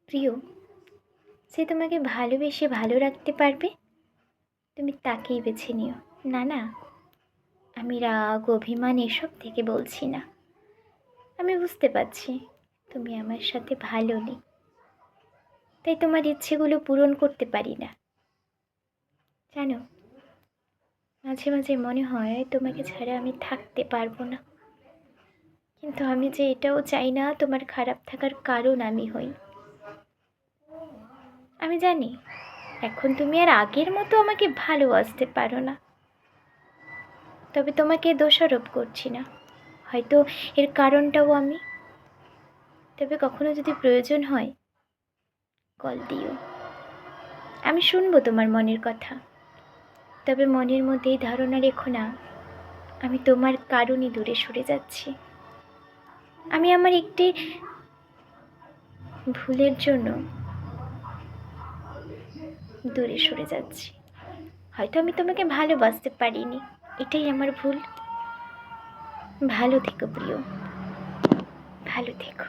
প্রিয়, সে তোমাকে ভালোবেসে ভালো রাখতে পারবে, তুমি তাকেই বেছে নিও। না না, আমি রাগ অভিমান এসব থেকে বলছি না। আমি বুঝতে পারছি তুমি আমার সাথে ভালো নেই, তাই তোমার ইচ্ছেগুলো পূরণ করতে পারি না। জানো, মাঝে মাঝে মনে হয় তোমাকে ছাড়া আমি থাকতে পারবো না, কিন্তু আমি যে এটাও চাই না তোমার খারাপ থাকার কারণ আমি হই। আমি জানি এখন তুমি আর আগের মতো আমাকে ভালোবাসতে পারো না, তবে তোমাকে দোষারোপ করছি না, হয়তো এর কারণটাও আমি। তবে কখনো যদি প্রয়োজন হয় কল দিও, আমি শুনবো তোমার মনের কথা। তবে মনের মধ্যে এই ধারণা রেখো না আমি তোমার কারণে দূরে সরে যাচ্ছি। আমি আমার একটি ভুলের জন্য দূরে সরে যাচ্ছি। হয়তো আমি তোমাকে ভালোবাসতে পারিনি, এটাই আমার ভুল। ভালো থেকো প্রিয়, ভালো থেকো।